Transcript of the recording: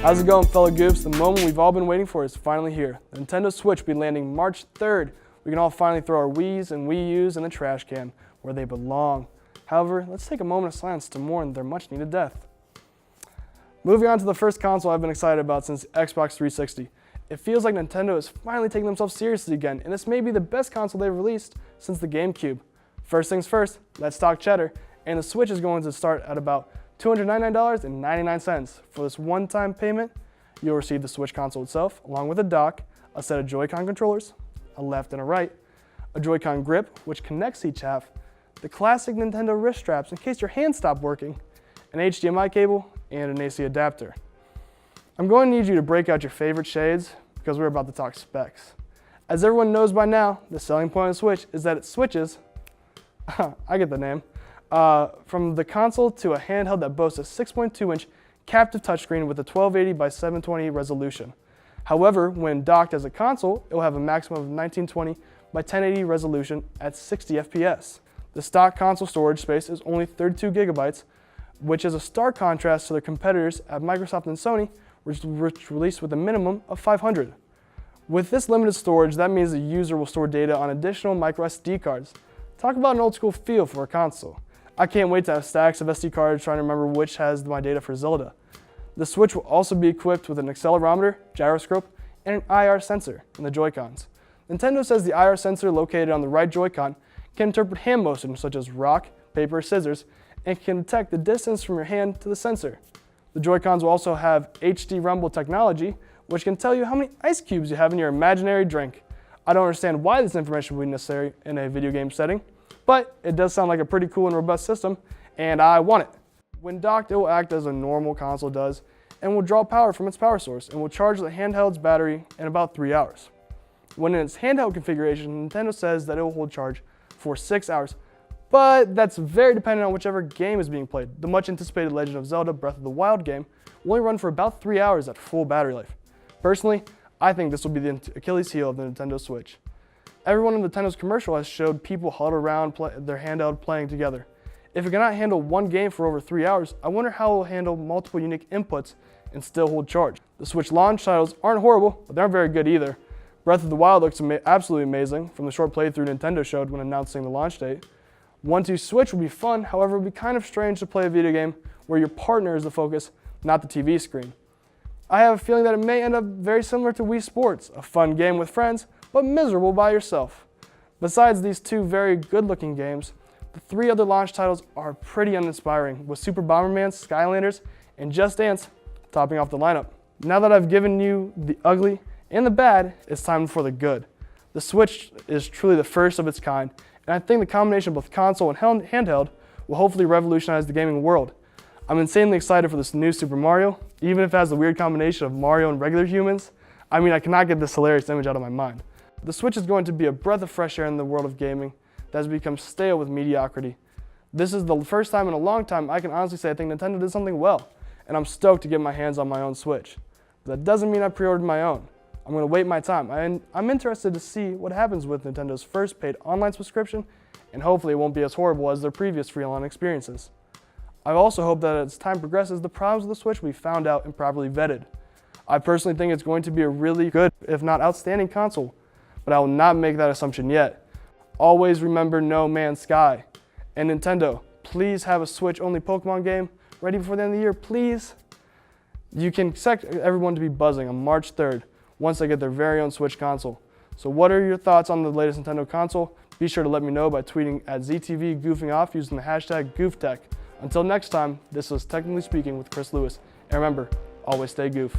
How's it going, fellow goofs? The moment we've all been waiting for is finally here. The Nintendo Switch will be landing March 3rd. We can all finally throw our Wiis and Wii U's in the trash can, where they belong. However, let's take a moment of silence to mourn their much-needed death. Moving on to the first console I've been excited about since Xbox 360. It feels like Nintendo is finally taking themselves seriously again, and this may be the best console they've released since the GameCube. First things first, let's talk cheddar, and the Switch is going to start at about $299.99. For this one-time payment, you'll receive the Switch console itself, along with a dock, a set of Joy-Con controllers, a left and a right, a Joy-Con grip, which connects each half, the classic Nintendo wrist straps in case your hands stop working, an HDMI cable, and an AC adapter. I'm going to need you to break out your favorite shades because we're about to talk specs. As everyone knows by now, the selling point of the Switch is that it switches, I get the name, from the console to a handheld that boasts a 6.2-inch captive touchscreen with a 1280 by 720 resolution. However, when docked as a console, it will have a maximum of 1920 by 1080 resolution at 60 FPS. The stock console storage space is only 32 gigabytes, which is a stark contrast to their competitors at Microsoft and Sony, which released with a minimum of 500. With this limited storage, that means the user will store data on additional microSD cards. Talk about an old school feel for a console. I can't wait to have stacks of SD cards trying to remember which has my data for Zelda. The Switch will also be equipped with an accelerometer, gyroscope, and an IR sensor in the Joy-Cons. Nintendo says the IR sensor located on the right Joy-Con can interpret hand motions such as rock, paper, or scissors, and can detect the distance from your hand to the sensor. The Joy-Cons will also have HD Rumble technology, which can tell you how many ice cubes you have in your imaginary drink. I don't understand why this information would be necessary in a video game setting, but it does sound like a pretty cool and robust system, and I want it. When docked, it will act as a normal console does, and will draw power from its power source, and will charge the handheld's battery in about 3 hours. When in its handheld configuration, Nintendo says that it will hold charge for 6 hours, but that's very dependent on whichever game is being played. The much anticipated Legend of Zelda Breath of the Wild game will only run for about 3 hours at full battery life. Personally, I think this will be the Achilles heel of the Nintendo Switch. Everyone in Nintendo's commercial has showed people huddled around their handheld playing together. If it cannot handle one game for over 3 hours, I wonder how it will handle multiple unique inputs and still hold charge. The Switch launch titles aren't horrible, but they aren't very good either. Breath of the Wild looks absolutely amazing from the short playthrough Nintendo showed when announcing the launch date. 1-2 Switch will be fun, however it would be kind of strange to play a video game where your partner is the focus, not the TV screen. I have a feeling that it may end up very similar to Wii Sports, a fun game with friends, but miserable by yourself. Besides these two very good-looking games, the 3 other launch titles are pretty uninspiring, with Super Bomberman, Skylanders, and Just Dance topping off the lineup. Now that I've given you the ugly and the bad, it's time for the good. The Switch is truly the first of its kind, and I think the combination of both console and handheld will hopefully revolutionize the gaming world. I'm insanely excited for this new Super Mario, even if it has the weird combination of Mario and regular humans. I mean, I cannot get this hilarious image out of my mind. The Switch is going to be a breath of fresh air in the world of gaming that has become stale with mediocrity. This is the first time in a long time I can honestly say I think Nintendo did something well, and I'm stoked to get my hands on my own Switch. But that doesn't mean I pre-ordered my own. I'm going to wait my time, and I'm interested to see what happens with Nintendo's first paid online subscription, and hopefully it won't be as horrible as their previous free online experiences. I also hope that as time progresses, the problems with the Switch will be found out and properly vetted. I personally think it's going to be a really good, if not outstanding console, but I will not make that assumption yet. Always remember No Man's Sky. And Nintendo, please have a Switch-only Pokemon game ready before the end of the year, please. You can expect everyone to be buzzing on March 3rd once they get their very own Switch console. So what are your thoughts on the latest Nintendo console? Be sure to let me know by tweeting at ZTV Goofing Off using the hashtag GoofTech. Until next time, this was Technically Speaking with Chris Lewis. And remember, always stay goof.